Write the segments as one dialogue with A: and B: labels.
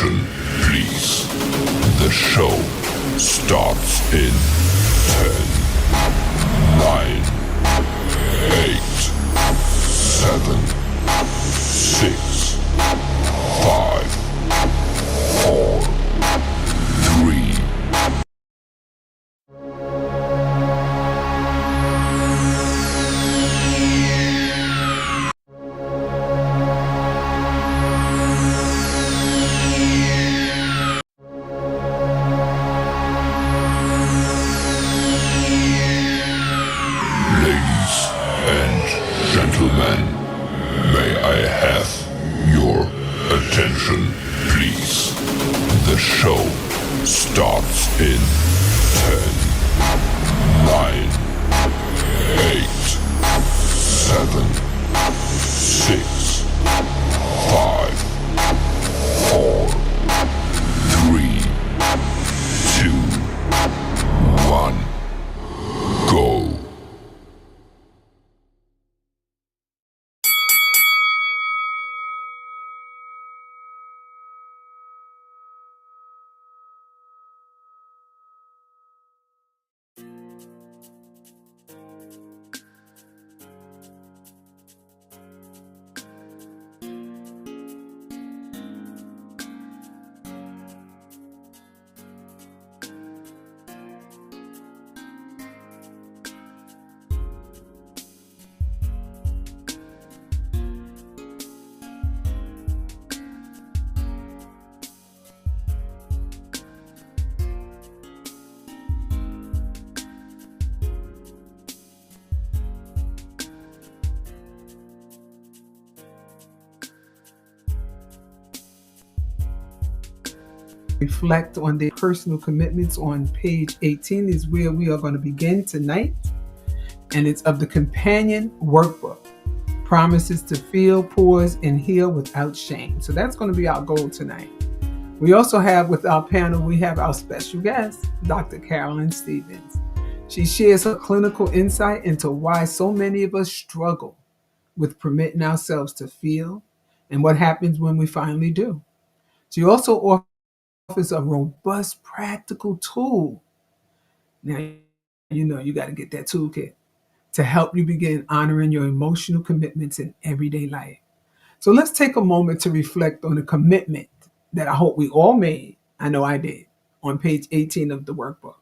A: Attention, please. The show starts in 10, 9, 8, 7, 6, 5, 4, 3. Ladies and gentlemen, may I have your attention, please? The show starts in 10, 9, 8, 7, 6, 5, 4, 3, 2, 1, go.
B: Reflect on their personal commitments on page 18 is where we are going to begin tonight. And it's of the companion workbook, Promises to Feel, Pause, and Heal Without Shame. So that's going to be our goal tonight. We also have with our panel, we have our special guest, Dr. Carolyn Stevens. She shares her clinical insight into why so many of us struggle with permitting ourselves to feel and what happens when we finally do. She also offers a robust practical tool. Now, you know you got to get that toolkit to help you begin honoring your emotional commitments in everyday life. So let's take a moment to reflect on the commitment that I hope we all made. I know I did on page 18 of the workbook.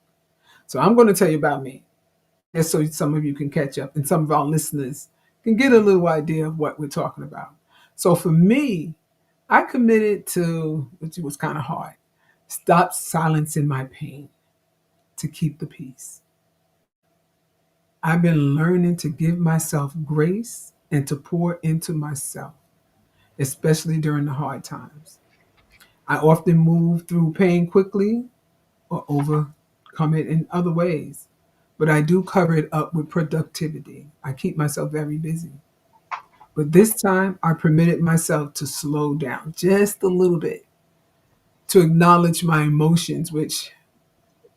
B: So I'm going to tell you about me, just so some of you can catch up and some of our listeners can get a little idea of what we're talking about. So for me, I committed to, which was kind of hard, stop silencing my pain to keep the peace. I've been learning to give myself grace and to pour into myself, especially during the hard times. I often move through pain quickly or overcome it in other ways, but I do cover it up with productivity. I keep myself very busy. But this time, I permitted myself to slow down just a little bit, to acknowledge my emotions, which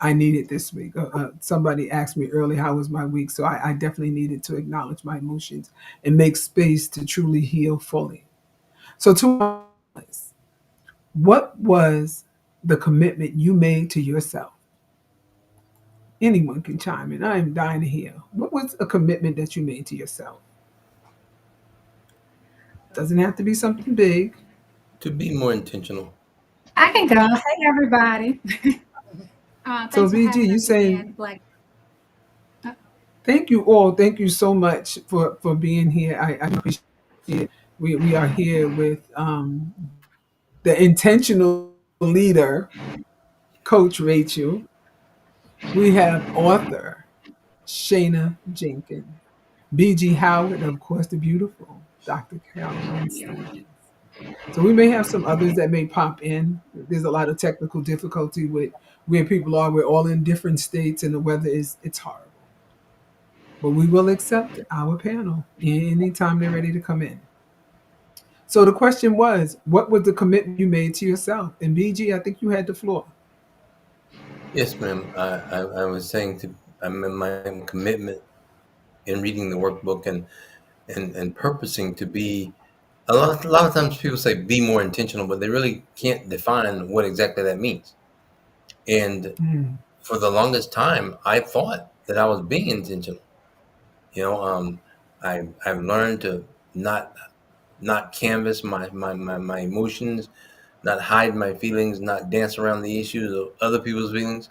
B: I needed this week. Somebody asked me early how was my week, so I definitely needed to acknowledge my emotions and make space to truly heal fully. So, to us, what was the commitment you made to yourself? Anyone can chime in. I am dying to hear. What was a commitment that you made to yourself? Doesn't have to be something big.
C: To be more intentional.
D: I can go. Hey, everybody.
B: So,
D: Thanks for
B: VG,
D: having
B: you
D: us
B: saying
D: again. Black. Uh,
B: thank you all. Thank you so much for being here. I appreciate it. We are here with the intentional leader, Coach Rachel. We have author Shayna Jenkins, BG Howard, of course, the beautiful Dr. Carolyn Stevens. So we may have some others that may pop in. There's a lot of technical difficulty with where people are. We're all in different states, and the weather is it's horrible. But we will accept our panel anytime they're ready to come in. So the question was, what was the commitment you made to yourself? And BG, I think you had the floor.
C: Yes, ma'am. I was saying I'm in my commitment in reading the workbook and purposing to be a lot of times people say be more intentional, but they really can't define what exactly that means. And
B: Mm.
C: for the longest time, I thought that I was being intentional. You know, I've learned to not not canvas my emotions, not hide my feelings, not dance around the issues of other people's feelings.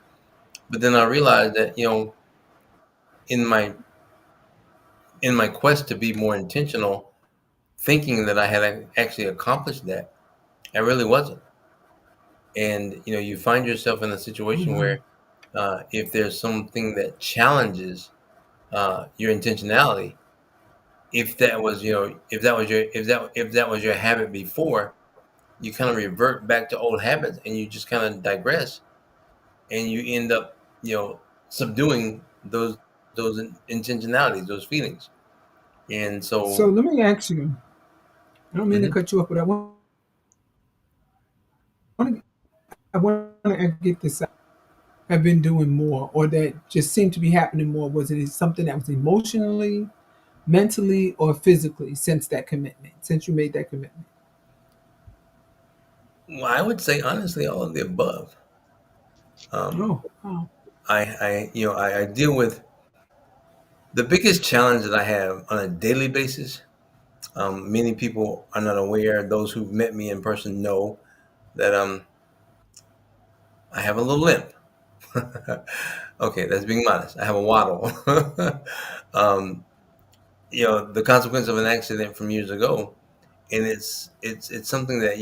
C: But then I realized that, in my in my quest to be more intentional, thinking that I had actually accomplished that, I really wasn't. And you find yourself in a
B: Oh
C: situation
B: no.
C: where, if there's something that challenges your intentionality, if that was your habit before, you kind of revert back to old habits and you just kind of digress, and you end up subduing those intentionalities, those feelings. And
B: So
C: so,
B: let me ask you. I don't mean to
C: mhm.
B: cut you off, but I want to get this out. Have been doing more, or that just seemed to be happening more? Was it something that was emotionally, mentally, or physically since that commitment? Since you made that commitment?
C: Well, I would say honestly all of the above. um,
B: Oh, wow.
C: I deal with the biggest challenge that I have on a daily basis. Many people are not aware. Those who've met me in person know that I have a little limp. Okay, that's being modest. I have a waddle. um, the consequence of an accident from years ago, and it's something that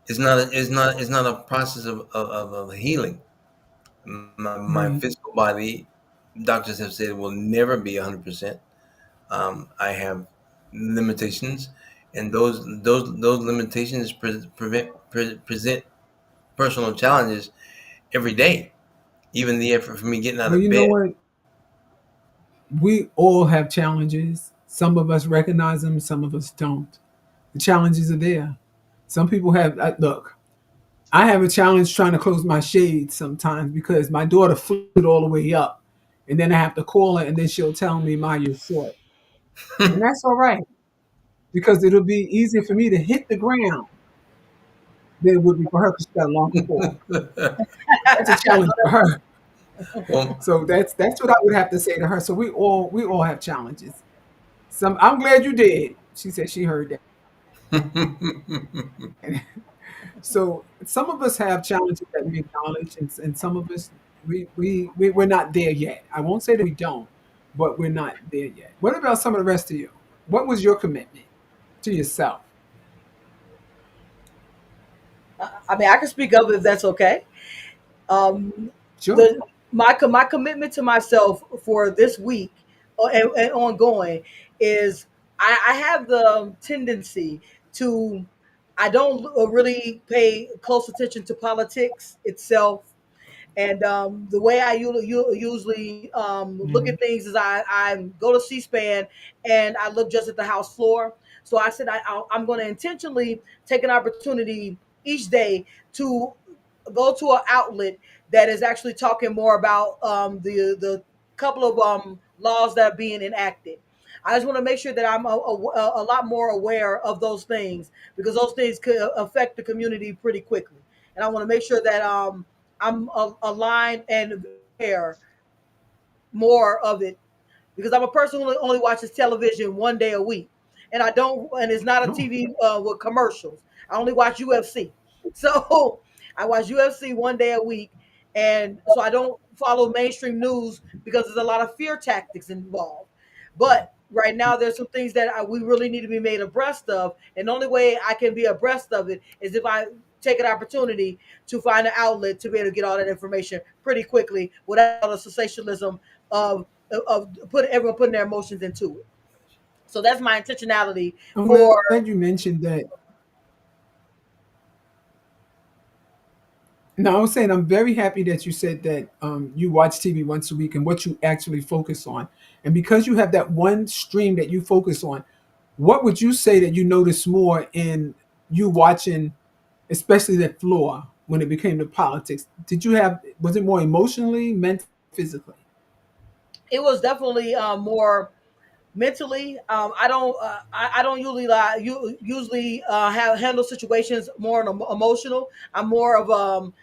C: it's not a process of healing. My
B: Right.
C: physical body, doctors have said, will never be 100%. I have limitations, and those limitations present personal challenges every day. Even the effort for me getting out
B: Well,
C: of
B: you know
C: bed.
B: what? We all have challenges. Some of us recognize them, some of us don't. The challenges are there. Some people have, look, I have a challenge trying to close my shades sometimes because my daughter flipped it all the way up. And then I have to call her and then she'll tell me, Ma, you're short. And that's all right because it'll be easier for me to hit the ground than it would be for her because she got a longer fall. That's a challenge for her.
C: Well,
B: So that's what I would have to say to her. So we all have challenges. Some I'm glad you did. She said she heard that. So some of us have challenges that we acknowledge, and some of us we're not there yet. I won't say that we don't, but we're not there yet. What about some of the rest of you? What was your commitment to yourself?
E: I mean, I can speak of it if that's okay. Um,
B: Sure.
E: my commitment to myself for this week, and ongoing, is I have the tendency to I don't really pay close attention to politics itself. And the way I usually look at
B: Mhm.
E: things is I go to C-SPAN and I look just at the House floor. So I said I'm going to intentionally take an opportunity each day to go to an outlet that is actually talking more about the couple of laws that are being enacted. I just want to make sure that I'm a lot more aware of those things because those things could affect the community pretty quickly. And I want to make sure that I'm aligned and aware more of it because I'm a person who only watches television one day a week, and I don't, and it's not a
B: Oh,
E: TV with commercials. I only watch UFC, so I watch UFC one day a week, and so I don't follow mainstream news because there's a lot of fear tactics involved. But right now, there's some things that we really need to be made abreast of, and the only way I can be abreast of it is if I take an opportunity to find an outlet to be able to get all that information pretty quickly without the sensationalism of everyone putting their emotions into it. So that's my intentionality
B: I'm
E: for.
B: glad you mentioned that. No, I was saying I'm very happy that you said that you watch TV once a week and what you actually focus on. And because you have that one stream that you focus on, what would you say that you notice more in you watching, especially that floor when it became the politics? Did you have, was it more emotionally, mentally, physically?
E: It was definitely more. mentally. I don't usually have handle situations more emotional. I'm more of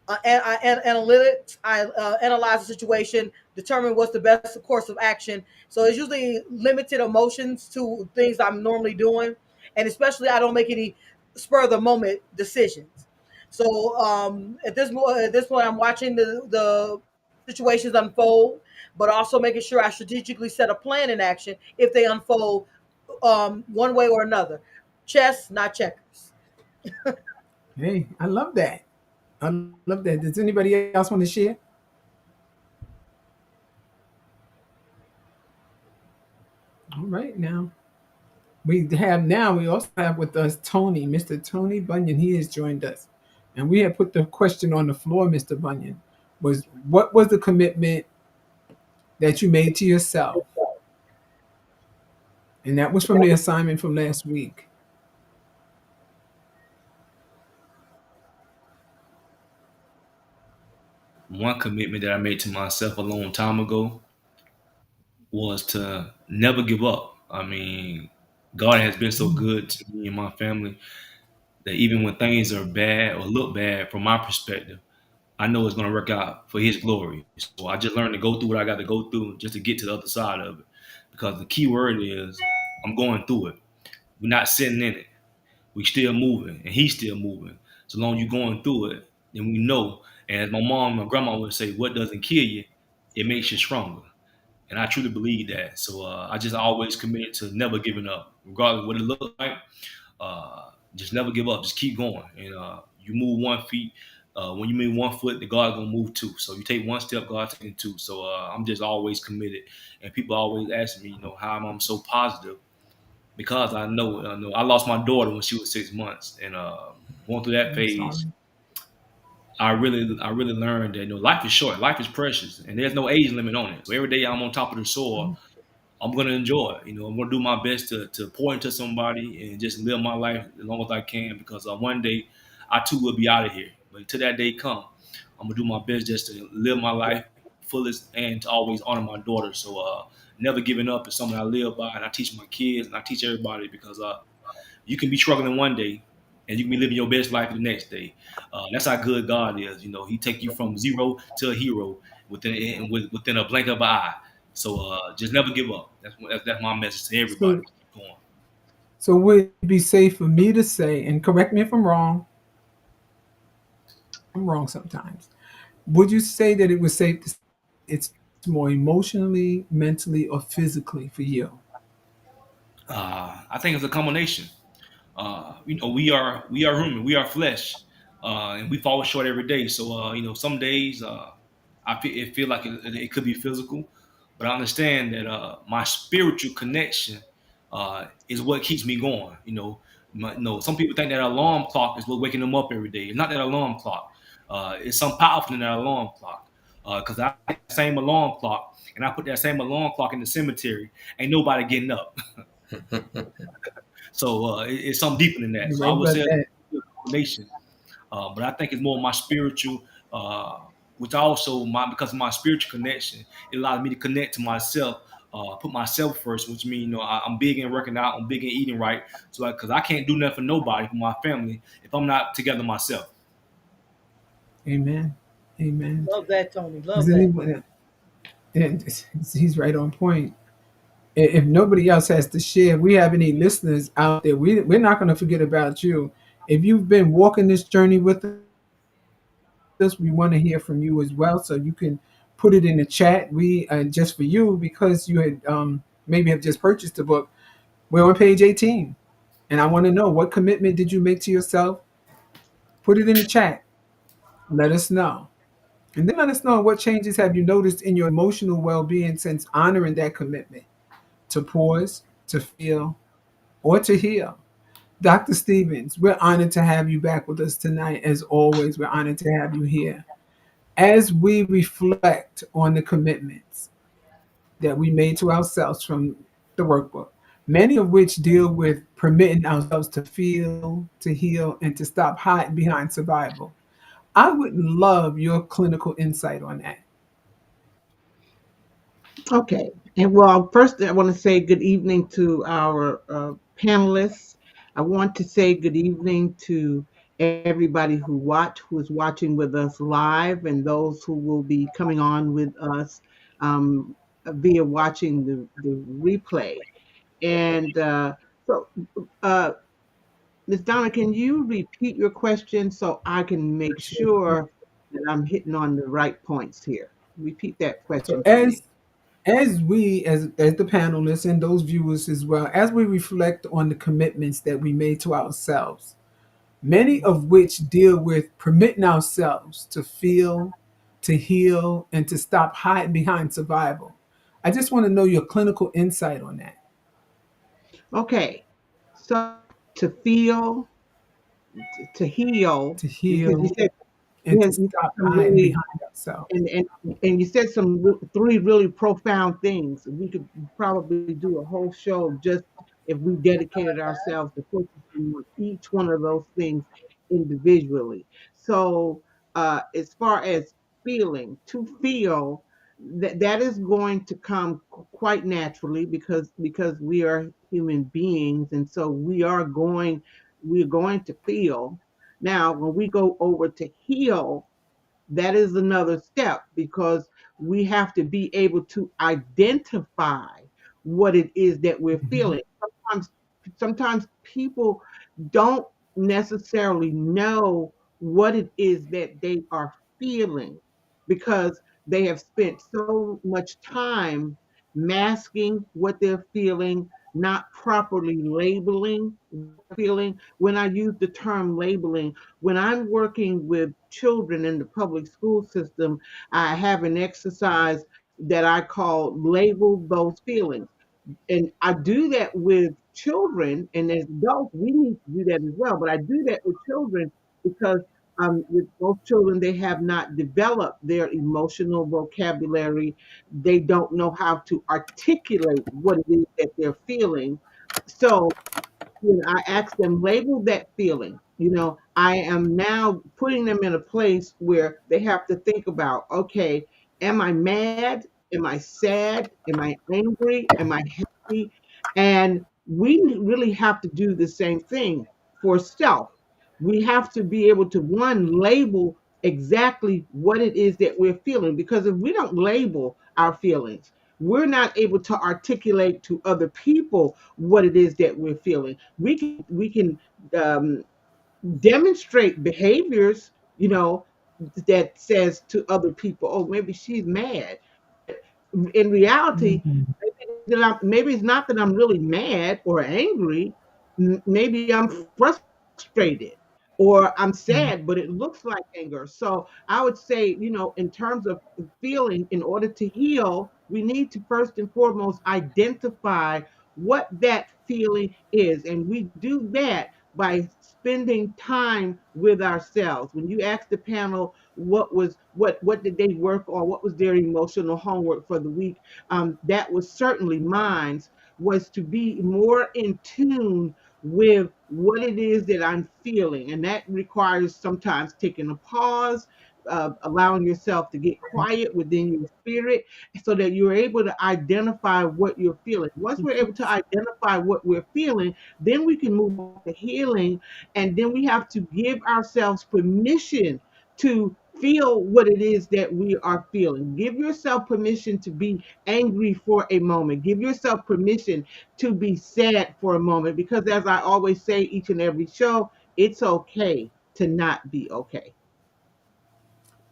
E: analytics. I analyze the situation, determine what's the best course of action. So it's usually limited emotions to things I'm normally doing, and especially I don't make any spur of the moment decisions. So at this point, I'm watching the situations unfold, but also making sure I strategically set a plan in action if they unfold one way or another. Chess, not checkers.
B: Hey, I love that. I love that. Does anybody else want to share? All right, we also have with us Tony, Mr. Tony Bunyan. He has joined us, and we have put the question on the floor, Mr. Bunyan. Was what was the commitment that you made to yourself? And that was from the assignment from last week.
F: One commitment that I made to myself a long time ago was to never give up. I mean, God has been so
B: Mm,
F: good to me and my family that even when things are bad or look bad from my perspective, I know it's going to work out for His glory. So I just learned to go through what I got to go through just to get to the other side of it. Because the key word is I'm going through it. We're not sitting in it. We still moving, and He's still moving. So long as you're going through it, then we know. And as my mom, my grandma would say, "What doesn't kill you, it makes you stronger." And I truly believe that. So I just always committed to never giving up, regardless of what it looks like. Just never give up. Just keep going. And you move 1 feet. When you move 1 foot, the God's gonna move two. So you take one step, God's taking two. So I'm just always committed. And people always ask me, how am I so positive? Because I know I lost my daughter when she was 6 months, and going through that
B: I'm
F: phase,
B: sorry.
F: I really learned that life is short, life is precious, and there's no age limit on it. So every day I'm on top of the soil,
B: Mm,
F: I'm gonna enjoy it. I'm gonna do my best to pour into somebody and just live my life as long as I can, because one day I too will be out of here. But until that day come, I'm gonna do my best just to live my life fullest and to always honor my daughter. So never giving up is something I live by, and I teach my kids and I teach everybody, because you can be struggling one day and you can be living your best life the next day. That's how good God is. He take you from zero to a hero within a blink of an eye. So just never give up. That's my message to everybody.
B: So,
F: Keep going.
B: so would it be safe for me to say, and correct me if I'm wrong. I'm wrong sometimes. Would you say that it was safe to say it's more emotionally, mentally, or physically for you?
F: I think it's a combination. We are human, we are flesh, and we fall short every day. So some days it feel like it could be physical, but I understand that my spiritual connection is what keeps me going. Some people think that alarm clock is what waking them up every day. It's not that alarm clock. It's some powerful than that alarm clock. Because I have the same alarm clock, and I put that same alarm clock in the cemetery. Ain't nobody getting up. So it's something deeper than that.
B: You're
F: So I
B: right
F: would
B: about
F: say it's
B: that.
F: a combination, but I think it's more my spiritual, which also because of my spiritual connection, it allows me to connect to myself, put myself first, which means I'm big in working out, I'm big in eating right. So because I can't do nothing for nobody, for my family, if I'm not together myself.
B: Amen. Amen.
E: Love that, Tony.
B: Does
E: Love that.
B: anyone? And he's right on point. If nobody else has to share, we have any listeners out there, we're not going to forget about you. If you've been walking this journey with us, we want to hear from you as well. So you can put it in the chat. We just for you, because you had maybe have just purchased the book. We're on page 18, and I want to know, what commitment did you make to yourself? Put it in the chat. Let us know. And then let us know, what changes have you noticed in your emotional well-being since honoring that commitment to pause, to feel, or to heal. Dr. Stevens, we're honored to have you back with us tonight. As always, we're honored to have you here. As we reflect on the commitments that we made to ourselves from the workbook, many of which deal with permitting ourselves to feel, to heal, and to stop hiding behind survival. I would love your clinical insight on that.
G: Okay. And well, first, I want to say good evening to our panelists. I want to say good evening to everybody who is watching with us live, and those who will be coming on with us um, via watching the replay. And so, uh, Ms. Donna, can you repeat your question so I can make sure that I'm hitting on the right points here? Repeat that
B: So
G: question for me.
B: as we as the panelists and those viewers as well, as we reflect on the commitments that we made to ourselves, many of which deal with permitting ourselves to feel, to heal, and to stop hiding behind survival. I just want to know your clinical insight on that.
G: Okay, so to feel, to heal,
B: To
G: because
B: heal and to
G: you said
B: stop
G: some
B: hiding
G: really
B: behind ourselves.
G: and you said three really profound things. We could probably do a whole show just if we dedicated ourselves to focusing on each one of those things individually. So, as far as feeling, to feel that is going to come quite naturally because we are human beings, and so we're going to feel. Now, when we go over to heal, that is another step because we have to be able to identify what it is that we're
B: Mhm.
G: feeling. Sometimes people don't necessarily know what it is that they are feeling because they have spent so much time masking what they're feeling, not properly labeling feeling. When I use the term labeling, when I'm working with children in the public school system, I have an exercise that I call label those feelings. And I do that with children, and as adults, we need to do that as well. But I do that with children because with most children, they have not developed their emotional vocabulary. They don't know how to articulate what it is that they're feeling. So I ask them, label that feeling. I am now putting them in a place where they have to think about, okay, am I mad? Am I sad? Am I angry? Am I happy? And we really have to do the same thing for self. We have to be able to, one, label exactly what it is that we're feeling, because if we don't label our feelings, we're not able to articulate to other people what it is that we're feeling. We can um, demonstrate behaviors, that says to other people, "Oh, maybe she's mad." In reality,
B: Mhm.
G: maybe it's not that I'm really mad or angry. Maybe I'm frustrated or I'm
B: Mhm.
G: sad, but it looks like anger. So I would say, in terms of feeling, in order to heal, we need to first and foremost identify what that feeling is. And we do that by spending time with ourselves. When you ask the panel what did they work on, what was their emotional homework for the week, that was certainly mine, was to be more in tune with what it is that I'm feeling. And that requires sometimes taking a pause, allowing yourself to get quiet within your spirit so that you're able to identify what you're feeling. Once we're able to identify what we're feeling, then we can move on to healing. And then we have to give ourselves permission to feel what it is that we are feeling. Give yourself permission to be angry for a moment. Give yourself permission to be sad for a moment, because as I always say each and every show, it's okay to not be okay.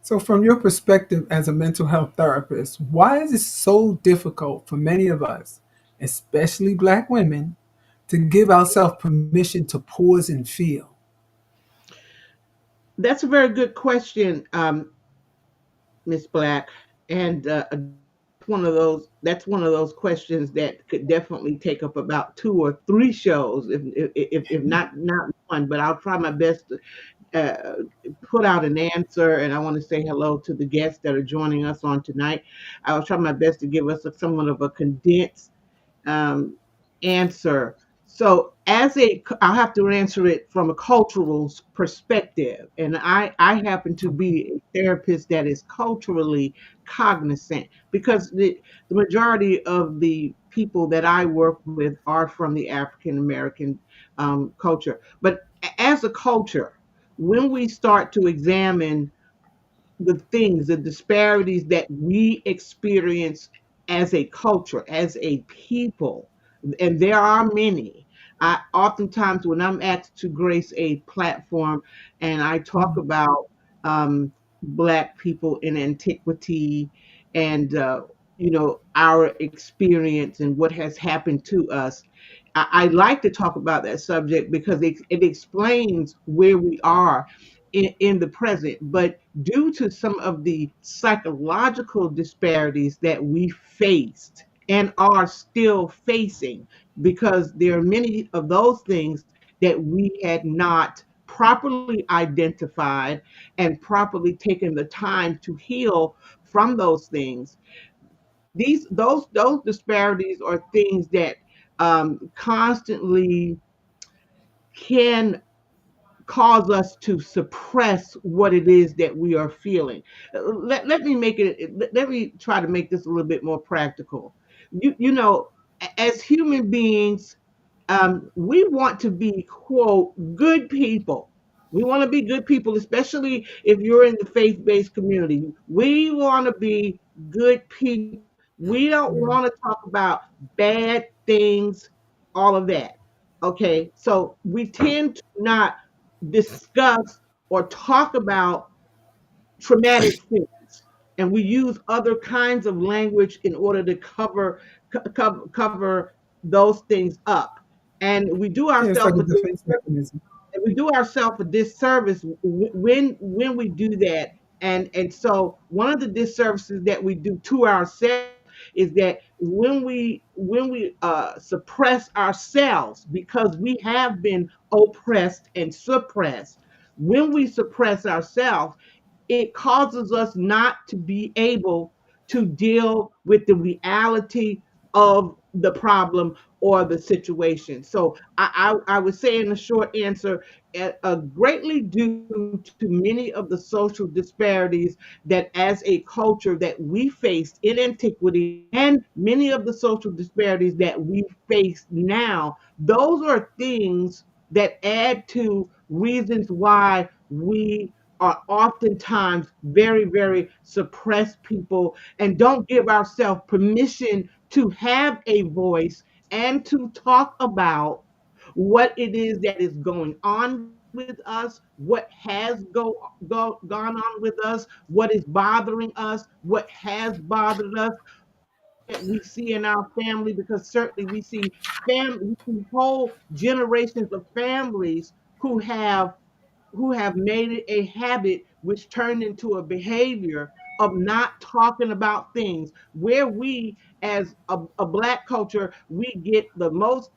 B: So, from your perspective as a mental health therapist, why is it so difficult for many of us, especially Black women, to give ourselves permission to pause and feel?
G: That's a very good question, Miss Black. And that's one of those questions that could definitely take up about two or three shows, if not one. But I'll try my best to put out an answer. And I want to say hello to the guests that are joining us on tonight. I'll try my best to give us somewhat of a condensed um, answer. So I'll have to answer it from a cultural perspective. And I happen to be a therapist that is culturally cognizant because the majority of the people that I work with are from the African American culture. But as a culture, when we start to examine the things, the disparities that we experience as a culture, as a people, and there are many. I oftentimes, when I'm asked to grace a platform and I talk about Black people in antiquity and our experience and what has happened to us, I like to talk about that subject because it explains where we are in the present. But due to some of the psychological disparities that we faced and are still facing, because there are many of those things that we had not properly identified and properly taken the time to heal from those things. Those disparities are things that constantly can cause us to suppress what it is that we are feeling. Let me try to make this a little bit more practical. As human beings, we want to be, quote, good people. We want to be good people, especially if you're in the faith-based community. We want to be good people. We don't want to talk about bad things, all of that. Okay, so we tend to not discuss or talk about traumatic things, and we use other kinds of language in order to cover those things up, and
B: Yeah, it's like a defense mechanism.
G: we do ourselves a disservice when we do that. And so one of the disservices that we do to ourselves is that when we suppress ourselves because we have been oppressed and suppressed, when we suppress ourselves, it causes us not to be able to deal with the reality of the problem or the situation. So I would say in a short answer, greatly due to many of the social disparities that as a culture that we faced in antiquity and many of the social disparities that we face now, those are things that add to reasons why we are oftentimes very, very suppressed people and don't give ourselves permission to have a voice and to talk about what it is that is going on with us, what has gone on with us, what is bothering us, what has bothered us, that we see in our family, because certainly we see whole generations of families who have made it a habit, which turned into a behavior of not talking about things. Where we, as a Black culture, we get the most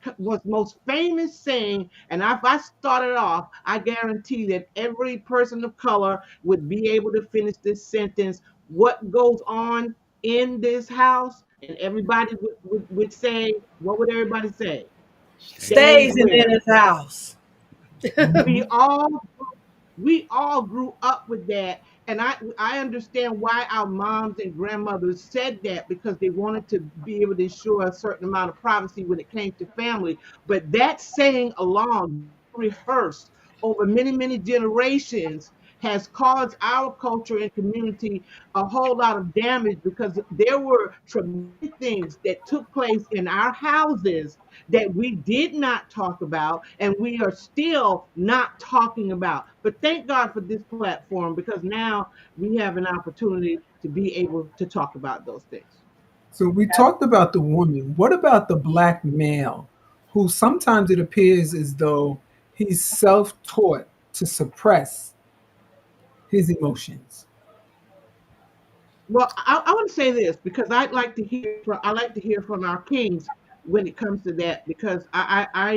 G: famous saying. And if I started off, I guarantee that every person of color would be able to finish this sentence. What goes on in this house? And everybody would say, what would everybody say?
E: Stays
G: Stays
E: in
G: where?
E: his house.
G: We all grew up with that, and I understand why our moms and grandmothers said that, because they wanted to be able to ensure a certain amount of privacy when it came to family. But that saying alone, rehearsed over many, many generations, has caused our culture and community a whole lot of damage, because there were traumatic things that took place in our houses that we did not talk about and we are still not talking about. But thank God for this platform, because now we have an opportunity to be able to talk about those things.
B: So we talked about the woman. What about the Black male, who sometimes it appears as though he's self-taught to suppress his emotions?
G: Well, I want to say this because I like to hear from our kings when it comes to that, because I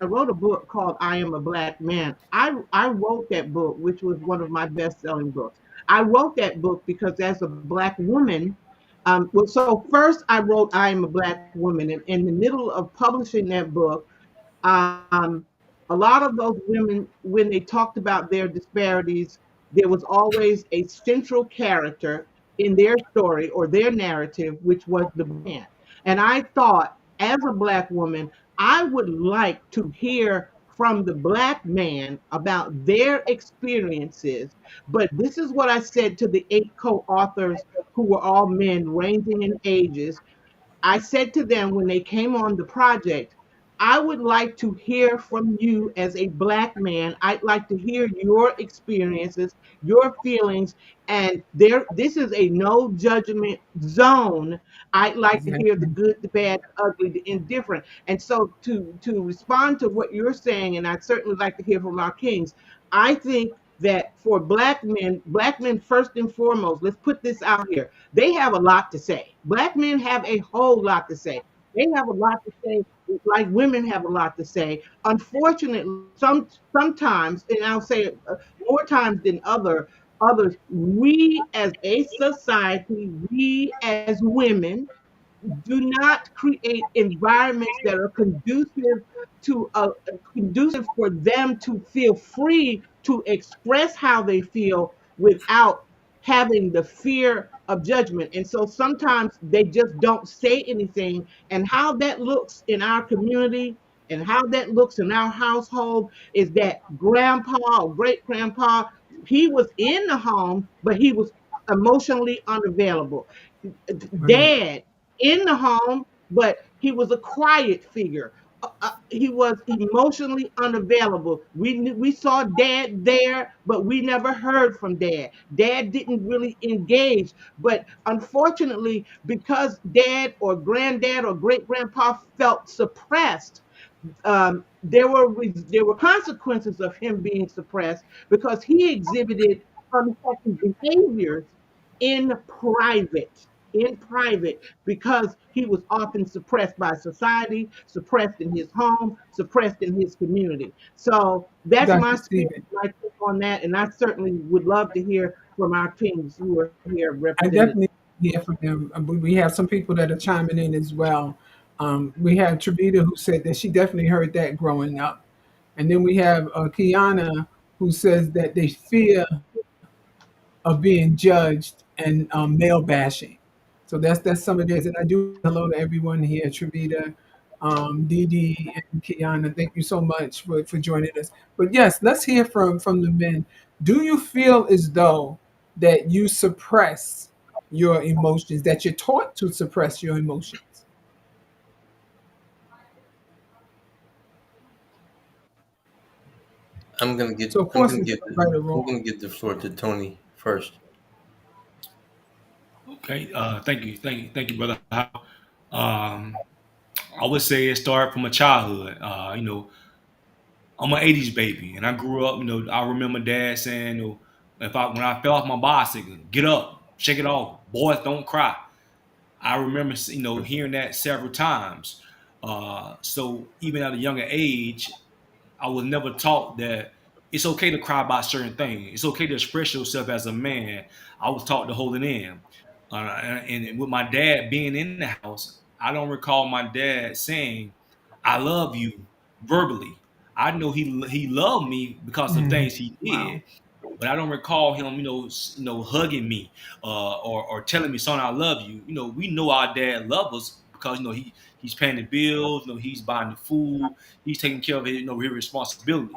G: wrote a book called I Am a Black Man. I wrote that book, which was one of my best selling books. I wrote that book because as a Black woman, so first I wrote I Am a Black Woman, and in the middle of publishing that book, Um, a lot of those women, when they talked about their disparities, there was always a central character in their story or their narrative, which was the man. And I thought, as a Black woman, I would like to hear from the Black man about their experiences. But this is what I said to the 8 co authors who were all men ranging in ages. I said to them when they came on the project, I would like to hear from you as a Black man. I'd like to hear your experiences, your feelings, and this is a no judgment zone. I'd like to hear the
B: Exactly.
G: good, the bad, the ugly, the indifferent. And so to respond to what you're saying, and I'd certainly like to hear from our kings, I think that for Black men first and foremost, let's put this out here, they have a lot to say. Black men have a whole lot to say. They have a lot to say, like women have a lot to say. Unfortunately, sometimes, and I'll say it more times than others, we as a society, we as women, do not create environments that are conducive for them to feel free to express how they feel without having the fear of judgment. And so sometimes they just don't say anything. And how that looks in our community and how that looks in our household is that grandpa or great grandpa, he was in the home, but he was emotionally unavailable.
B: Right.
G: Dad in the home, but he was a quiet figure. He was emotionally unavailable. We saw Dad there, but we never heard from Dad. Dad didn't really engage, but unfortunately, because Dad or Granddad or Great Grandpa felt suppressed, there were consequences of him being suppressed because he exhibited unhealthy behaviors in private in private, because he was often suppressed by society, suppressed in his home, suppressed in his community. So that's my
B: Dr.
G: spirit,
B: Stephen,
G: my take on that, and I certainly would love to hear from our kings who are here
B: I
G: represented.
B: definitely hear from them. We have some people that are chiming in as well. We have Trevita who said that she definitely heard that growing up. And then we have Kiana who says that they fear of being judged and male bashing. So that's some of this. And I do hello to everyone here, Trevita, Dee Dee, and Kiana. Thank you so much for joining us. But yes, let's hear from the men. Do you feel as though that you suppress your emotions, that you're taught to suppress your emotions?
C: I'm gonna get.
B: So of
C: I'm
B: course
C: gonna
B: it's
C: give.
B: not right or
C: I'm
B: wrong.
C: gonna give the floor to Tony first.
F: Okay. Thank you, brother. Um, I would say it started from a childhood. I'm an '80s baby, and I grew up. I remember Dad saying, if when I fell off my bicycle, get up, shake it off. Boys don't cry. I remember, hearing that several times. So even at a younger age, I was never taught that it's okay to cry about certain things. It's okay to express yourself as a man. I was taught to hold it in. And with my dad being in the house, I don't recall my dad saying, "I love you" verbally. I know he loved me because of
B: Mm,
F: things he did,
B: wow.
F: but I don't recall him, hugging me or telling me, "Son, I love you." We know our dad loves us because he's paying the bills, he's buying the food, he's taking care of his responsibility.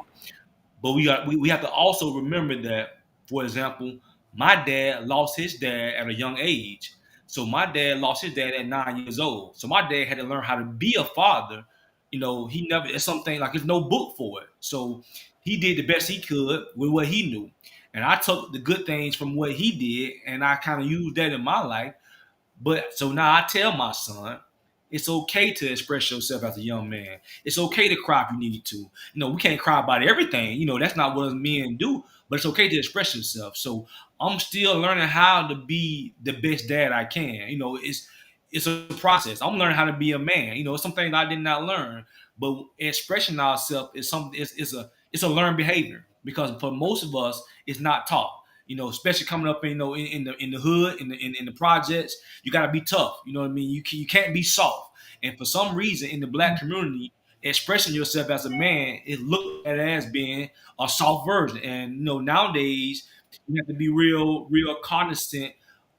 F: But we have to also remember that, for example, my dad lost his dad at a young age. So my dad lost his dad at 9 years old. So my dad had to learn how to be a father. He never, it's something like there's no book for it. So he did the best he could with what he knew. And I took the good things from what he did and I kind of used that in my life. But so now I tell my son, it's okay to express yourself as a young man. It's okay to cry if you need to. We can't cry about everything. That's not what us men do. But it's okay to express yourself. So I'm still learning how to be the best dad I can. It's a process. I'm learning how to be a man. It's something I did not learn. But expressing ourselves is something. It's a learned behavior because for most of us, it's not taught. Especially coming up, in the hood, in the projects, you got to be tough. You know what I mean? You can't be soft. And for some reason, in the Black community, expressing yourself as a man is looked at as being a soft version. And nowadays you have to be real cognizant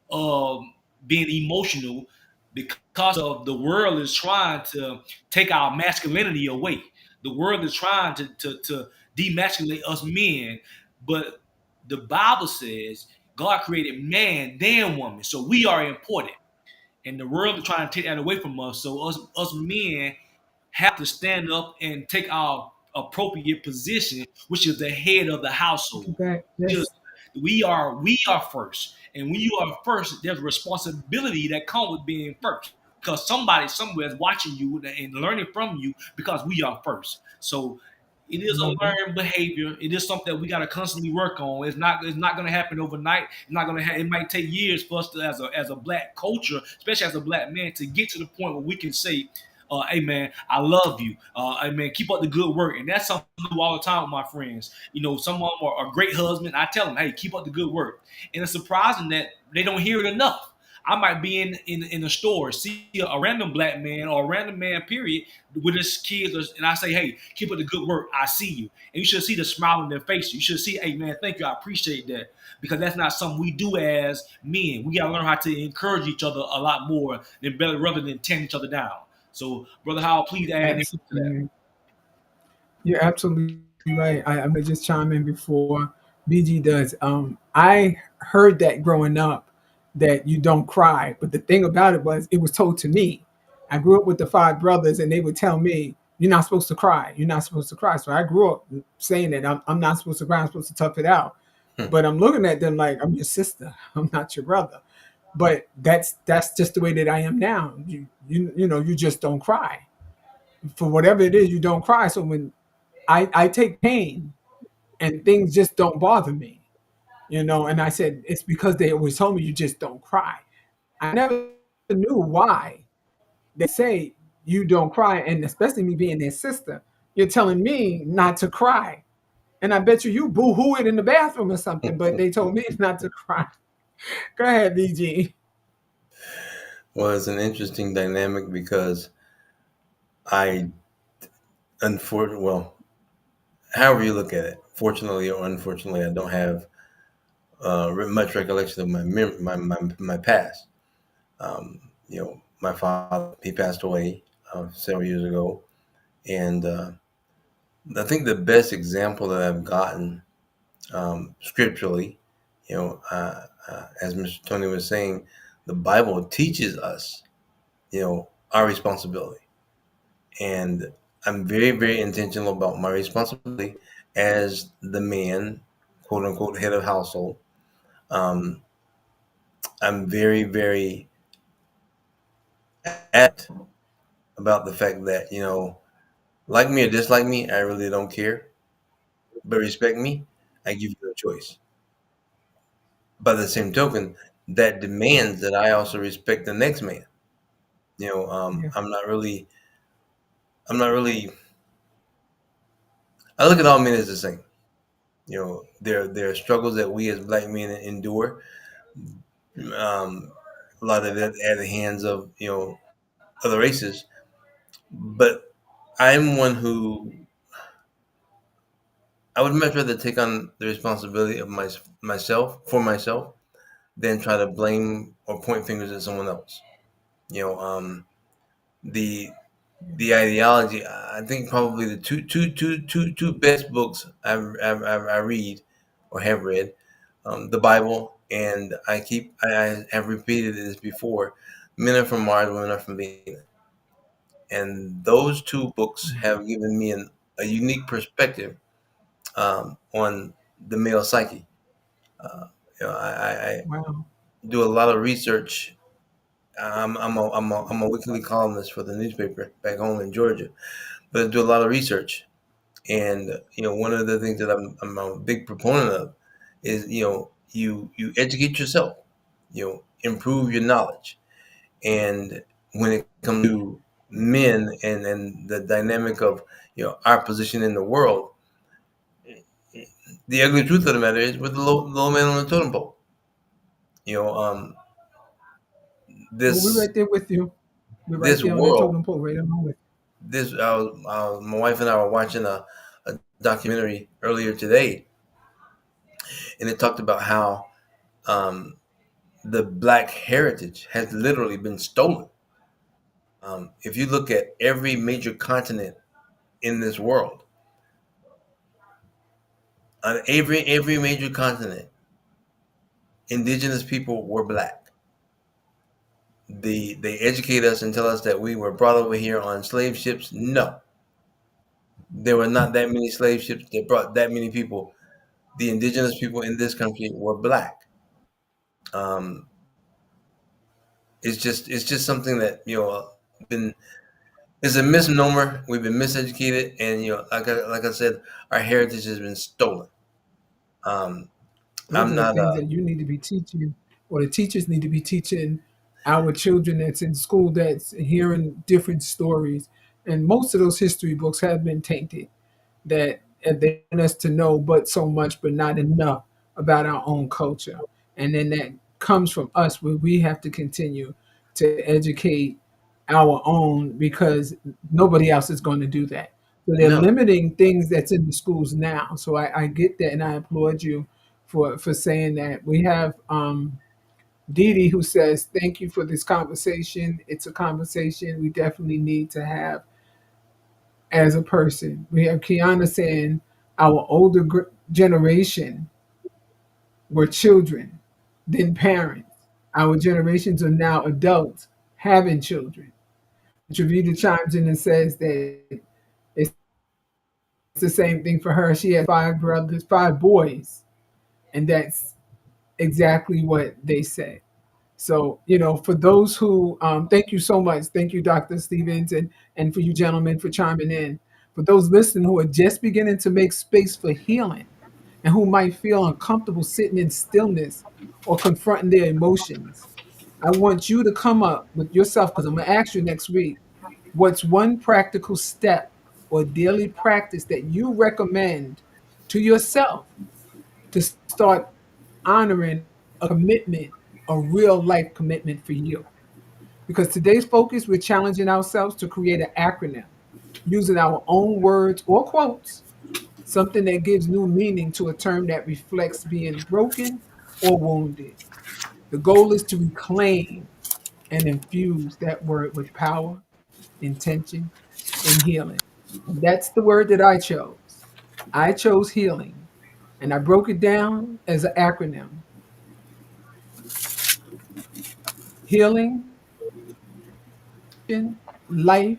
F: of being emotional because of the world is trying to take our masculinity away. The world is trying to demasculate us men, but the Bible says God created man, then woman, so we are important, and the world is trying to take that away from us. So us men have to stand up and take our appropriate position, which is the head of the household.
B: Okay.
F: Just
B: Yes.
F: we are first, and when you are first, there's responsibility that comes with being first. Because somebody somewhere is watching you and learning from you because we are first. So it is
B: Love
F: a
B: it.
F: learned behavior. It is something that we got to constantly work on. It's not going to happen overnight. It's not going to. It might take years for us to, as a black culture, especially as a black man, to get to the point where we can say, "Hey man, I love you. Hey man, keep up the good work." And that's something I do all the time with my friends. Some of them are great husbands. I tell them, "Hey, keep up the good work." And it's surprising that they don't hear it enough. I might be in a store, see a random black man or a random man, period, with his kids, and I say, "Hey, keep up the good work. I see you." And you should see the smile on their face. You should see, "Hey, man, thank you. I appreciate that." Because that's not something we do as men. We got to learn how to encourage each other a lot more than better, rather than tearing each other down. So, Brother Howell, please add anything to that.
B: Absolutely. You're absolutely right. I'm gonna just chime in before BG does. I heard that growing up that you don't cry, but the thing about it was it was told to me. I grew up with the five brothers, and they would tell me, "You're not supposed to cry. You're not supposed to cry." So I grew up saying that I'm not supposed to cry. I'm supposed to tough it out.
C: Hmm.
B: But I'm looking at them like I'm your sister. I'm not your brother. But that's just the way that I am now. You just don't cry for whatever it is. You don't cry. So when I take pain and things just don't bother me, and I said, it's because they always told me you just don't cry. I never knew why they say you don't cry, and especially me being their sister, you're telling me not to cry. And I bet you boo-hoo it in the bathroom or something, but they told me not to cry. Go ahead, BG.
C: Well, it's an interesting dynamic because I, well, however you look at it, fortunately or unfortunately, I don't have much recollection of my past. My father, he passed away several years ago, and I think the best example that I've gotten scripturally, as Mr. Tony was saying, the Bible teaches us, our responsibility. And I'm very, very intentional about my responsibility as the man, quote unquote, head of household. Um, I'm very, very adamant about the fact that, like me or dislike me, I really don't care. But respect me, I give you a choice. By the same token, that demands that I also respect the next man.
B: Yeah.
C: I'm not really, I look at all men as the same. There are struggles that we as black men endure. A lot of it at the hands of, other races. But I'm one who I would much rather take on the responsibility of myself than try to blame or point fingers at someone else. You know, the the ideology. I think probably the two best books I read or have read, the Bible, and I have repeated this before. Men are from Mars, women are from Venus, and those two books have given me a unique perspective on the male psyche. Uh, I
B: Wow.
C: do a lot of research. I'm a weekly columnist for the newspaper back home in Georgia, but I do a lot of research. And one of the things that I'm a big proponent of is you educate yourself, improve your knowledge. And when it comes to men and the dynamic of our position in the world, the ugly truth of the matter is we're the low man on the totem pole. You know,
B: Well, we're
C: this
B: right there with you. We're right
C: this
B: there on that
C: world
B: totem pole, right along with.
C: this my wife and I were watching a documentary earlier today, and it talked about how um, the black heritage has literally been stolen. If you look at every major continent in this world, on every major continent, indigenous people were black. They educate us and tell us that we were brought over here on slave ships. No, there were not that many slave ships that brought that many people. The indigenous people in this country were black. Um, it's just something that been it's a misnomer. We've been miseducated, and like I said, our heritage has been stolen. Um,
B: Those
C: I'm
B: are the
C: not
B: things that you need to be teaching, or the teachers need to be teaching our children that's in school that's hearing different stories. And most of those history books have been tainted. That they want us to know but so much, but not enough about our own culture. And then that comes from us, where we have to continue to educate our own, because nobody else is going to do that. So they're
C: no,
B: limiting things that's in the schools now. So I get that, and I applaud you for saying that. We have Dee Dee, who says, "Thank you for this conversation. It's a conversation we definitely need to have as a person." We have Kiana saying, "Our older generation were children, then parents. Our generations are now adults having children." Travita chimes in and says that it's the same thing for her. She has five brothers, five boys, and that's exactly what they said. So, for those who, thank you so much. Thank you, Dr. Stevens, and for you gentlemen for chiming in. For those listening who are just beginning to make space for healing and who might feel uncomfortable sitting in stillness or confronting their emotions, I want you to come up with yourself, because I'm going to ask you next week, what's one practical step or daily practice that you recommend to yourself to start honoring a commitment, a real life commitment for you? Because today's focus, we're challenging ourselves to create an acronym using our own words or quotes, something that gives new meaning to a term that reflects being broken or wounded. The goal is to reclaim and infuse that word with power, intention, and healing. And that's the word that I chose. I chose healing, and I broke it down as an acronym: healing, life,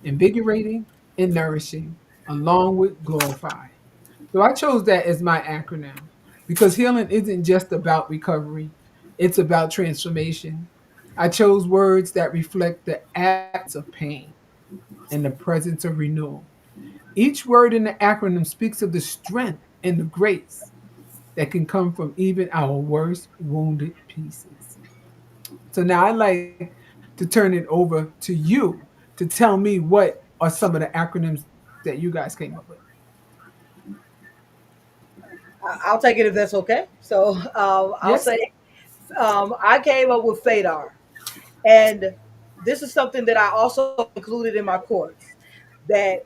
B: invigorating, and nourishing, along with glorify. So I chose that as my acronym because healing isn't just about recovery, it's about transformation. I chose words that reflect the absence of pain and the presence of renewal. Each word in the acronym speaks of the strength and the grace that can come from even our worst wounded pieces. So now I'd like to turn it over to you to tell me what are some of the acronyms that you guys came up with.
E: I'll take it if that's okay. So I'll
B: Yes.
E: say I came up with FADAR. And this is something that I also included in my course, that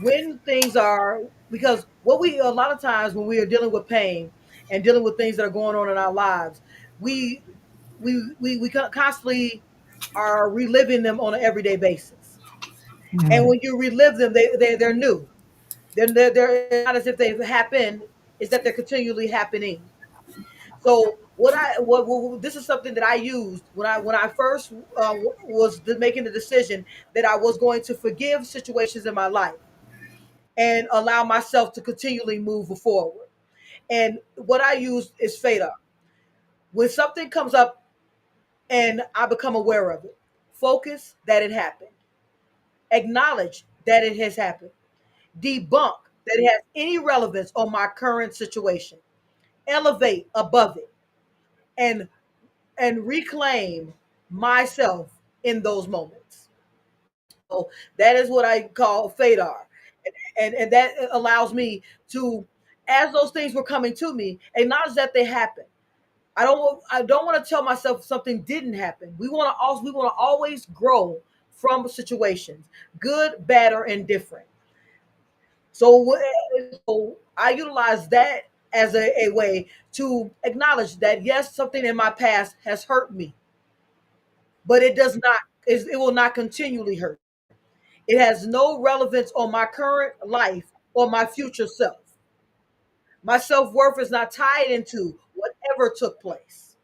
E: when things are, because what we, a lot of times when we are dealing with pain and dealing with things that are going on in our lives, we we constantly are reliving them on an everyday basis. And
B: Mhm.
E: when you relive them, they're new. They're not as if they've happened, is that they're continually happening. So what this is something that I used when I first was making the decision that I was going to forgive situations in my life and allow myself to continually move forward. And what I use is FADA. When something comes up and I become aware of it, focus that it happened, acknowledge that it has happened, debunk that it has any relevance on my current situation, elevate above it, and reclaim myself in those moments. So that is what I call FADAR. And that allows me to, as those things were coming to me, acknowledge that they happened. I don't want to tell myself something didn't happen. We want to always grow from situations, good, bad, or indifferent. So I utilize that as a way to acknowledge that yes, something in my past has hurt me, but it does not, it will not continually hurt. It has no relevance on my current life or my future self. My self worth is not tied into whatever took place.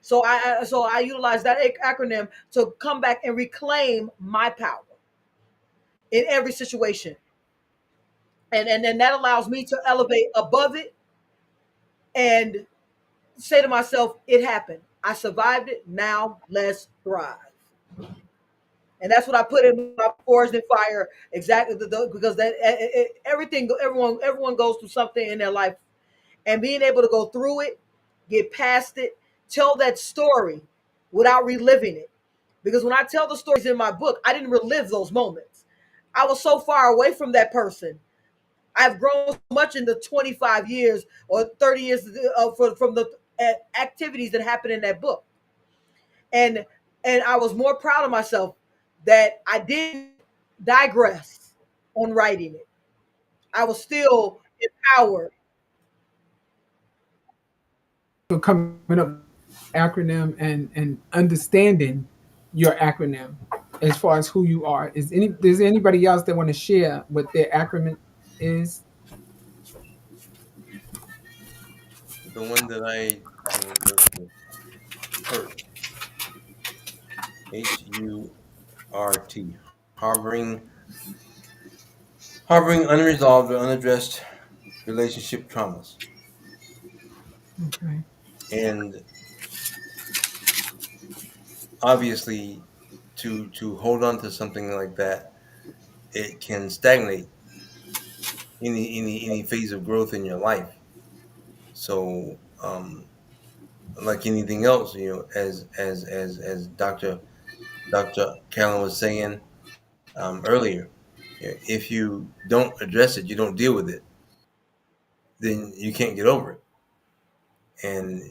E: So I utilize that acronym to come back and reclaim my power in every situation, and that allows me to elevate above it and say to myself, "It happened. I survived it. Now let's thrive." And that's what I put in my forest and fire exactly because that everything everyone goes through something in their life, and being able to go through it, get past it, tell that story without reliving it. Because when I tell the stories in my book, I didn't relive those moments. I was so far away from that person. I've grown so much in the 25 years or 30 years from the activities that happened in that book. And I was more proud of myself that I didn't digress on writing it. I was still empowered.
B: So coming up acronym and understanding your acronym as far as who you are. Is there anybody else that want to share what their acronym is?
C: The one that the hurt, HURT, harboring harboring unresolved or unaddressed relationship traumas.
B: Okay.
C: And obviously, to hold on to something like that, it can stagnate any phase of growth in your life. So, like anything else, as Dr. Callan was saying earlier, if you don't address it, you don't deal with it, then you can't get over it. And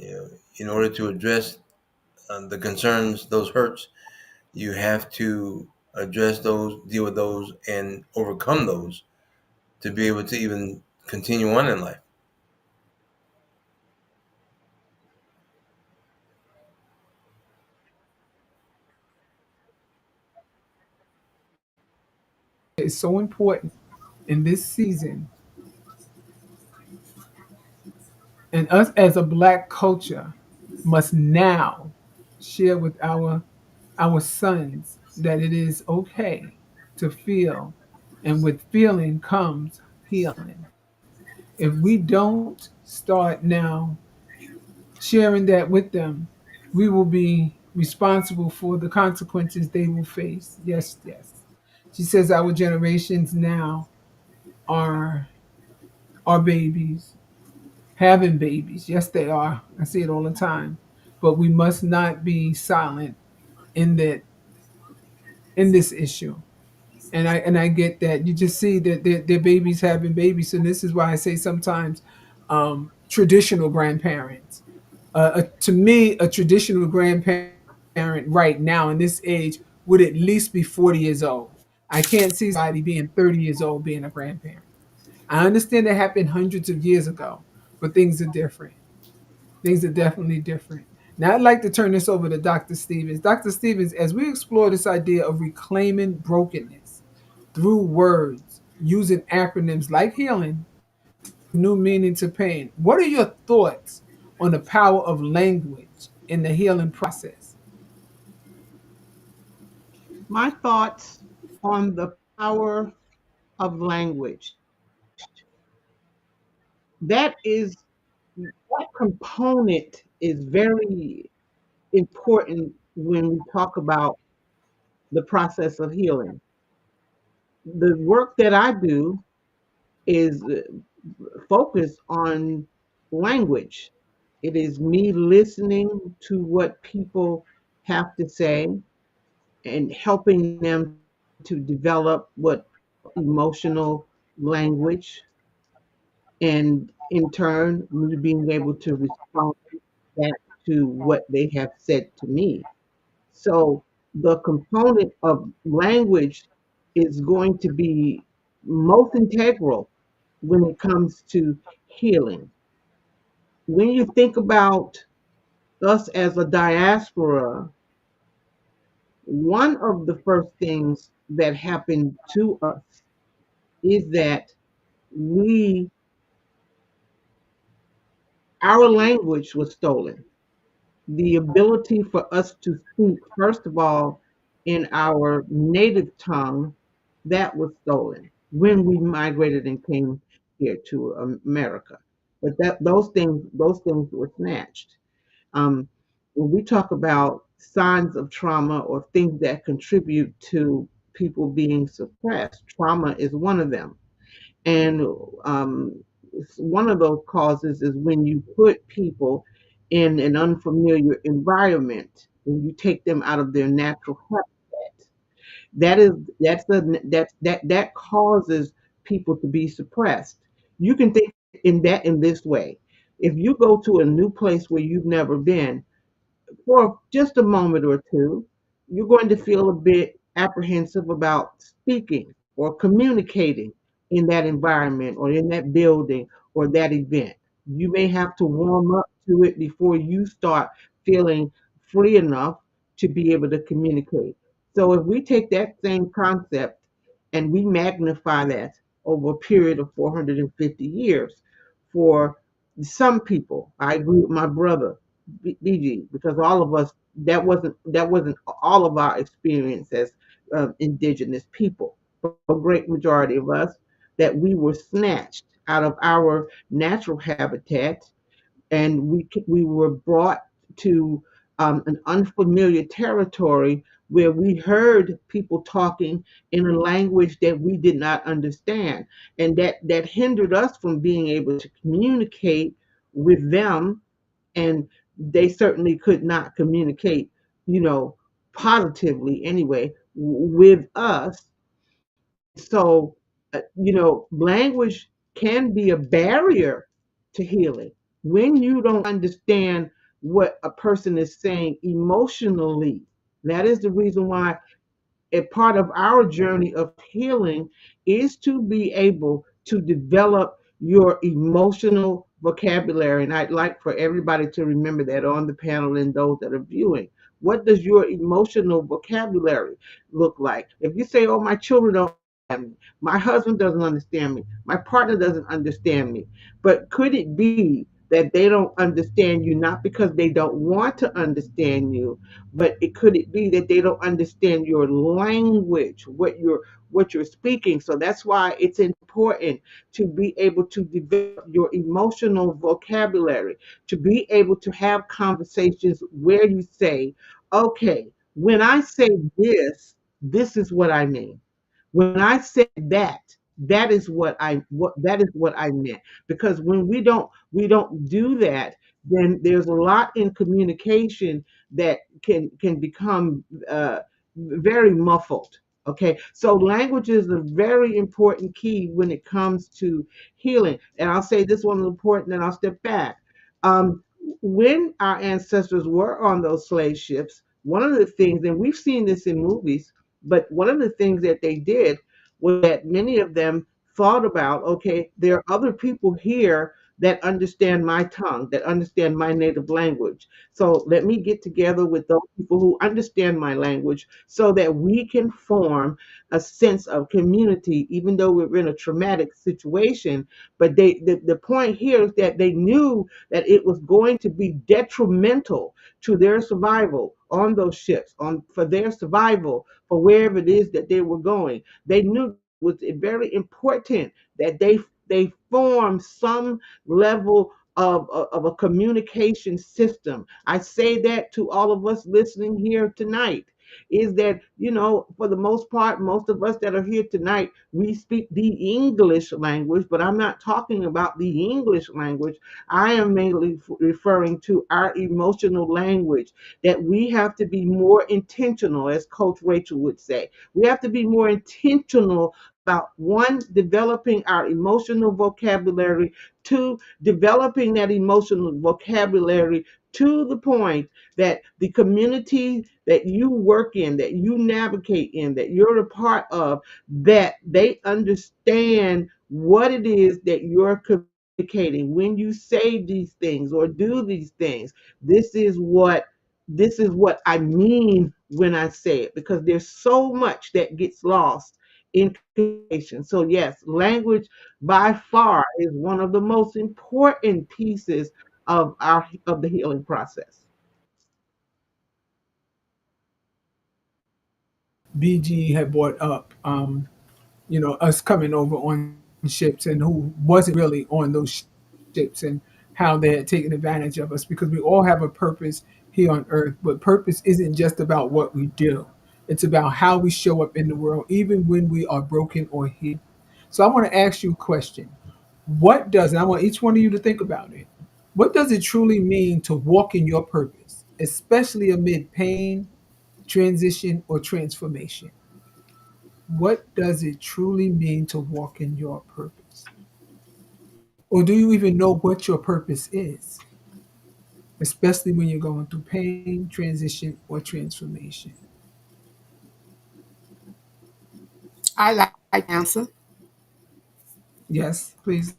C: in order to address the concerns, those hurts, you have to address those, deal with those, and overcome those to be able to even continue on in life.
B: It's so important in this season, and us as a black culture must now share with our sons that it is okay to feel, and with feeling comes healing. If we don't start now sharing that with them, we will be responsible for the consequences they will face. Yes, yes. She says our generations now are babies, having babies. Yes, they are. I see it all the time. But we must not be silent in that in this issue. And I get that. You just see that their babies having babies, and this is why I say sometimes traditional grandparents. To me, a traditional grandparent right now in this age would at least be 40 years old. I can't see somebody being 30 years old being a grandparent. I understand that happened hundreds of years ago, but things are different. Things are definitely different. Now, I'd like to turn this over to Dr. Stevens. Dr. Stevens, as we explore this idea of reclaiming brokenness through words, using acronyms like healing, new meaning to pain, what are your thoughts on the power of language in the healing process?
G: My thoughts on the power of language. That is, that component is very important when we talk about the process of healing. The work that I do is focused on language. It is me listening to what people have to say and helping them to develop what emotional language, and in turn me being able to respond back to what they have said to me. So the component of language is going to be most integral when it comes to healing. When you think about us as a diaspora, one of the first things that happened to us is that we our language was stolen. The ability for us to speak, first of all, in our native tongue, that was stolen when we migrated and came here to America. But those things were snatched. Um, when we talk about signs of trauma or things that contribute to people being suppressed, trauma is one of them. And one of those causes is when you put people in an unfamiliar environment, when you take them out of their natural habitat. That is that causes people to be suppressed. You can think in this way. If you go to a new place where you've never been, for just a moment or two, you're going to feel a bit apprehensive about speaking or communicating in that environment or in that building or that event. You may have to warm up to it before you start feeling free enough to be able to communicate. So if we take that same concept and we magnify that over a period of 450 years, for some people, I agree with my brother, BG, because all of us, that wasn't all of our experience as indigenous people. For a great majority of us, that we were snatched out of our natural habitat, and we were brought to an unfamiliar territory where we heard people talking in a language that we did not understand, and that hindered us from being able to communicate with them, and they certainly could not communicate, you know, positively anyway, with us. And so, language can be a barrier to healing when you don't understand what a person is saying emotionally. That is the reason why a part of our journey of healing is to be able to develop your emotional vocabulary. And I'd like for everybody to remember that on the panel and those that are viewing. What does your emotional vocabulary look like? If you say, oh, my children don't understand me, my husband doesn't understand me, my partner doesn't understand me, but could it be that they don't understand you not because they don't want to understand you, but it be that they don't understand your language, what you're speaking? So that's why it's important to be able to develop your emotional vocabulary, to be able to have conversations where you say, okay, when I say this is what I mean. When I said that, that is what I meant. Because when we don't do that, then there's a lot in communication that can become very muffled. Okay, so language is a very important key when it comes to healing. And I'll say this one is important, and I'll step back. Um, when our ancestors were on those slave ships, one of the things, and we've seen this in movies, but one of the things that they did was that many of them thought about, okay, there are other people here that understand my tongue, that understand my native language. So let me get together with those people who understand my language so that we can form a sense of community, even though we're in a traumatic situation. But the point here is that they knew that it was going to be detrimental to their survival on those ships, on for their survival for wherever it is that they were going. They knew it was very important that they form some level of a communication system. I say that to all of us listening here tonight, is that, for the most part, most of us that are here tonight, we speak the English language, but I'm not talking about the English language. I am mainly referring to our emotional language, that we have to be more intentional, as Coach Rachel would say. We have to be more intentional about one, developing our emotional vocabulary, two, developing that emotional vocabulary to the point that the community that you work in, that you navigate in, that you're a part of, that they understand what it is that you're communicating when you say these things or do these things. This is what I mean when I say it, because there's so much that gets lost in communication. So yes, language by far is one of the most important pieces of the healing process.
B: BG had brought up, us coming over on ships and who wasn't really on those ships and how they had taken advantage of us, because we all have a purpose here on earth. But purpose isn't just about what we do, it's about how we show up in the world, even when we are broken or healed. So I want to ask you a question. And I want each one of you to think about it. What does it truly mean to walk in your purpose, especially amid pain, transition, or transformation? What does it truly mean to walk in your purpose? Or do you even know what your purpose is, especially when you're going through pain, transition, or transformation?
H: I like to answer.
B: Yes, please.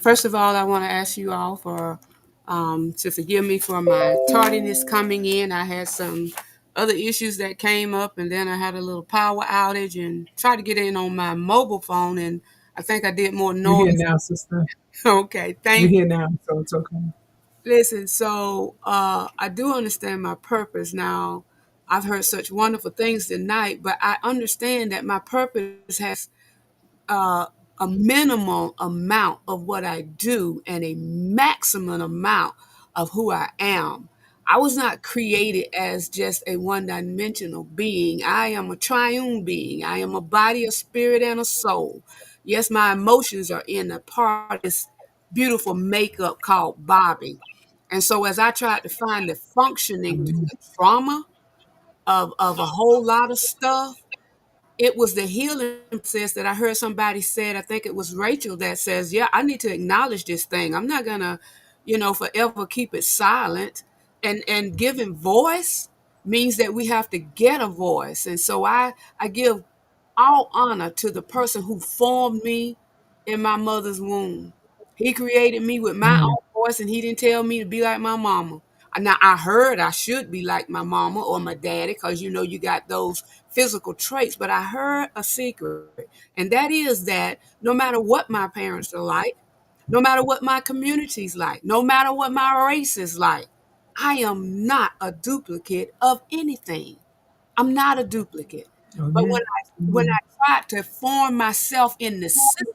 H: First of all, I want to ask you all for to forgive me for my tardiness coming in. I had some other issues that came up, and then I had a little power outage and tried to get in on my mobile phone, and I think I did more
B: We're here
H: noise.
B: now, sister.
H: Okay,
B: We're
H: thank you.
B: here now, so it's okay.
H: Listen, so I do understand my purpose now. I've heard such wonderful things tonight, but I understand that my purpose has uh, a minimal amount of what I do and a maximum amount of who I am. I was not created as just a one dimensional being. I am a triune being. I am a body, a spirit, and a soul. Yes, my emotions are in a part of this beautiful makeup called Bobby. And so, as I tried to find the functioning through the trauma of a whole lot of stuff, it was the healing process that I heard somebody said. I think it was Rachel that says, yeah, I need to acknowledge this thing. I'm not gonna, forever keep it silent. And giving voice means that we have to get a voice. And so I give all honor to the person who formed me in my mother's womb. He created me with my
B: Mm,
H: own voice, and he didn't tell me to be like my mama. Now I heard I should be like my mama or my daddy, because you got those physical traits. But I heard a secret, and that is that no matter what my parents are like, no matter what my community's like, no matter what my race is like, I am not a duplicate of anything. I'm not a duplicate. But
B: amen.
H: when
B: Amen.
H: I tried to form myself in the system,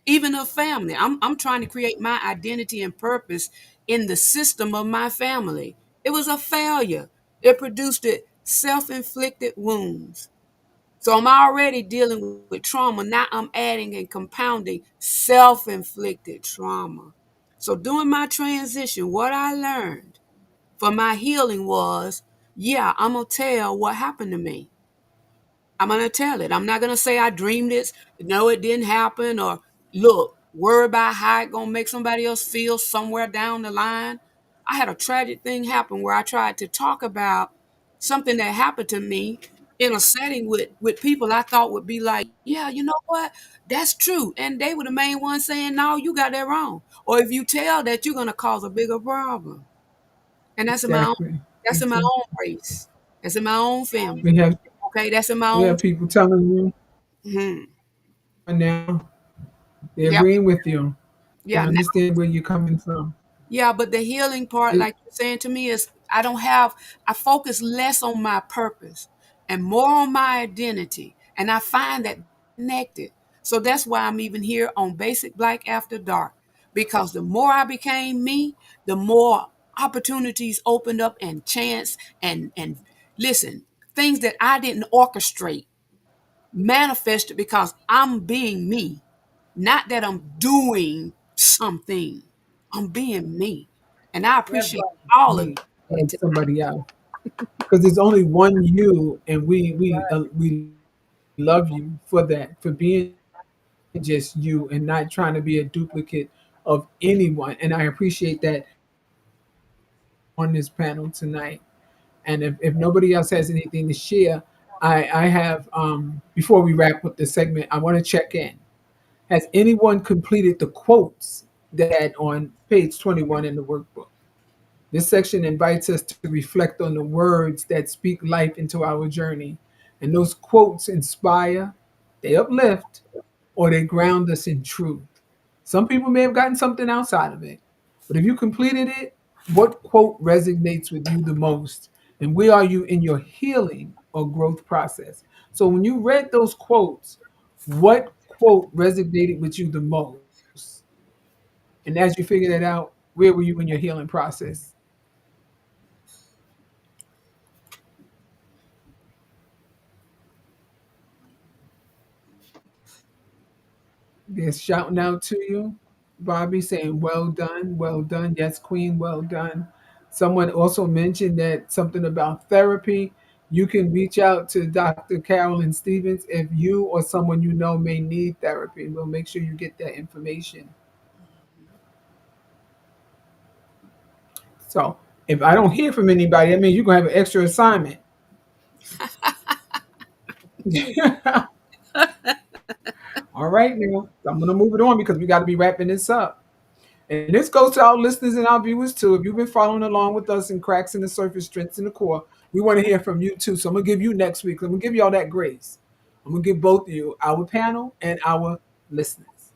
H: even of family, I'm trying to create my identity and purpose in the system of my family. It was a failure. It produced it self-inflicted wounds. So I'm already dealing with trauma. Now I'm adding and compounding self-inflicted trauma. So during my transition, what I learned for my healing was, yeah, I'm gonna tell what happened to me. I'm gonna tell it. I'm not gonna say I dreamed it. No, it didn't happen. Or look, worry about how it gonna make somebody else feel somewhere down the line. I had a tragic thing happen where I tried to talk about something that happened to me in a setting with people I thought would be like, yeah, you know what? That's true. And they were the main ones saying, no, you got that wrong. Or if you tell that, you're gonna cause a bigger problem. And
B: Exactly.
H: that's in my
B: Exactly.
H: own race. That's in my own family.
B: We have
H: Okay, that's in my
B: we
H: own.
B: have people telling you
H: Mhm.
B: now they're
H: Yep.
B: agreeing with you. They
H: Yeah.
B: understand where you're coming from.
H: Yeah, but the healing part,
B: It,
H: like you're saying to me, is I focus less on my purpose and more on my identity. And I find that connected. So that's why I'm even here on Basic Black After Dark. Because the more I became me, the more opportunities opened up and chance and listen, things that I didn't orchestrate manifested because I'm being me. Not that I'm doing something. I'm being me. And I
E: That's
H: appreciate
E: right.
H: all of
B: me
H: it
B: and
H: tonight.
B: somebody else, because there's only one you, and we
E: Right.
B: we love you. love you for that, for being just you and not trying to be a duplicate of anyone. And I appreciate that on this panel tonight. And if nobody else has anything to share, I have, before we wrap up this segment, I want to check in. Has anyone completed the quotes that we had on page 21 in the workbook? This section invites us to reflect on the words that speak life into our journey. And those quotes inspire, they uplift, or they ground us in truth. Some people may have gotten something outside of it, but if you completed it, what quote resonates with you the most? And where are you in your healing or growth process? So when you read those quotes, what quote resonated with you the most? And as you figure that out, where were you in your healing process? They're shouting out to you. Bobby saying, well done, well done. Yes, Queen, well done. Someone also mentioned that something about therapy. You can reach out to Dr. Carolyn Stevens if you or someone you know may need therapy. We'll make sure you get that information. So if I don't hear from anybody, that means you're going to have an extra assignment. All right, now I'm going to move it on because we got to be wrapping this up. And this goes to our listeners and our viewers too. If you've been following along with us in Cracks in the Surface, Strengths in the Core, we want to hear from you too. So I'm going to give you next week. I'm going to give you all that grace. I'm going to give both of you, our panel and our listeners.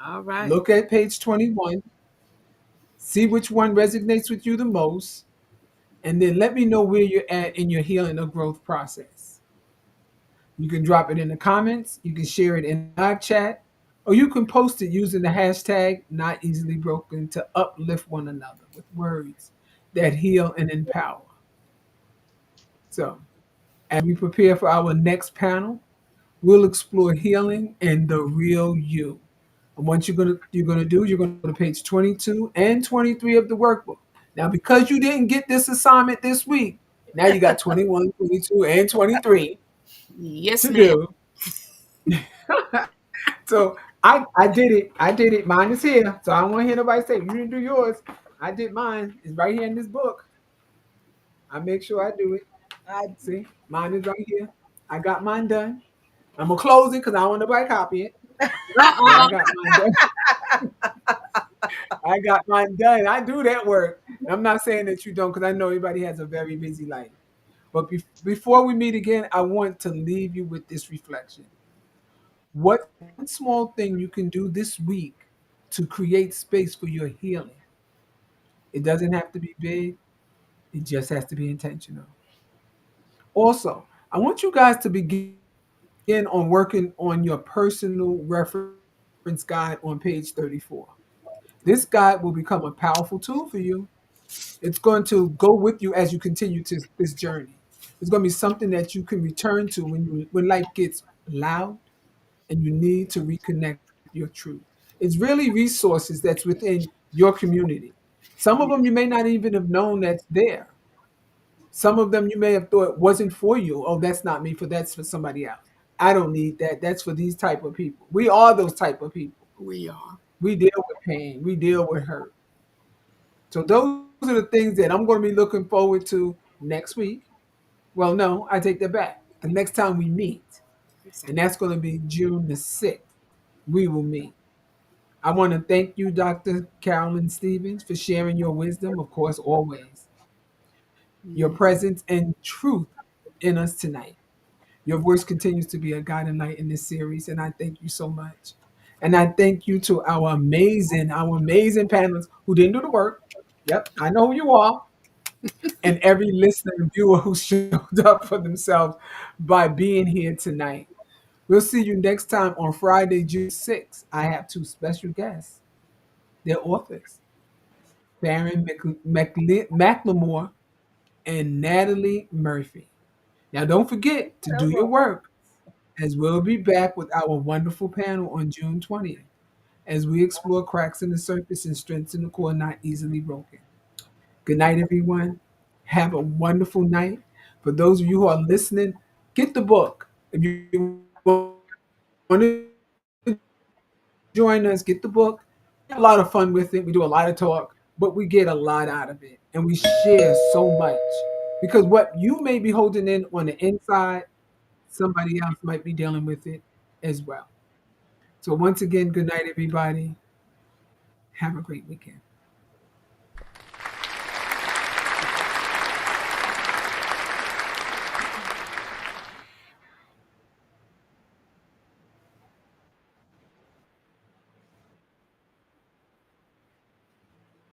H: All right.
B: Look at page 21, see which one resonates with you the most, and then let me know where you're at in your healing or growth process. You can drop it in the comments, you can share it in live chat, or you can post it using the hashtag not easily broken to uplift one another with words that heal and empower. So, as we prepare for our next panel, we'll explore healing and the real you. And what you're gonna do, you're gonna go to page 22 and 23 of the workbook. Now, because you didn't get this assignment this week, now you got 21, 22, and 23
H: Yes,
B: to
H: ma'am.
B: do. So I did it. I did it. Mine is here. So I don't want to hear nobody say you didn't do yours. I did mine. It's right here in this book. I make sure I do it.
E: I
B: See, mine is right here. I got mine done. I'm gonna close it because I don't want nobody to copy it. But I
H: Uh-uh.
B: got mine done. I got mine done. I do that work. And I'm not saying that you don't because I know everybody has a very busy life. But before we meet again, I want to leave you with this reflection. What's one small thing you can do this week to create space for your healing? It doesn't have to be big, it just has to be intentional. Also, I want you guys to begin on working on your personal reference guide on page 34. This guide will become a powerful tool for you. It's going to go with you as you continue to this journey. It's going to be something that you can return to when life gets loud and you need to reconnect your truth. It's really resources that's within your community. Some of them you may not even have known that's there. Some of them you may have thought wasn't for you. Oh, that's not me. That's for somebody else. I don't need that. That's for these type of people. We are those type of people.
H: We are.
B: We deal with pain. We deal with hurt. So those are the things that I'm going to be looking forward to next week. Well, no, I take that back. The next time we meet, and
H: Exactly.
B: that's going to be June the 6th, we will meet. I want to thank you, Dr. Carolyn Stevens, for sharing your wisdom, of course, always, your
H: Mm,
B: presence and truth in us tonight. Your voice continues to be a guiding light in this series, and I thank you so much. And I thank you to our amazing panelists who didn't do the work. Yep, I know who you are. And every listener and viewer who showed up for themselves by being here tonight. We'll see you next time on Friday, June 6th. I have two special guests. They're authors, Baron McLemore and Natalie Murphy. Now, don't forget to do your work, as we'll be back with our wonderful panel on June 20th as we explore cracks in the surface and strengths in the core not easily broken. Good night, everyone. Have a wonderful night. For those of you who are listening, get the book. If you want to read it, want to join us, get the book. We have a lot of fun with it. We do a lot of talk, but we get a lot out of it. And we share so much. Because what you may be holding in on the inside, somebody else might be dealing with it as well. So, once again, good night, everybody. Have a great weekend.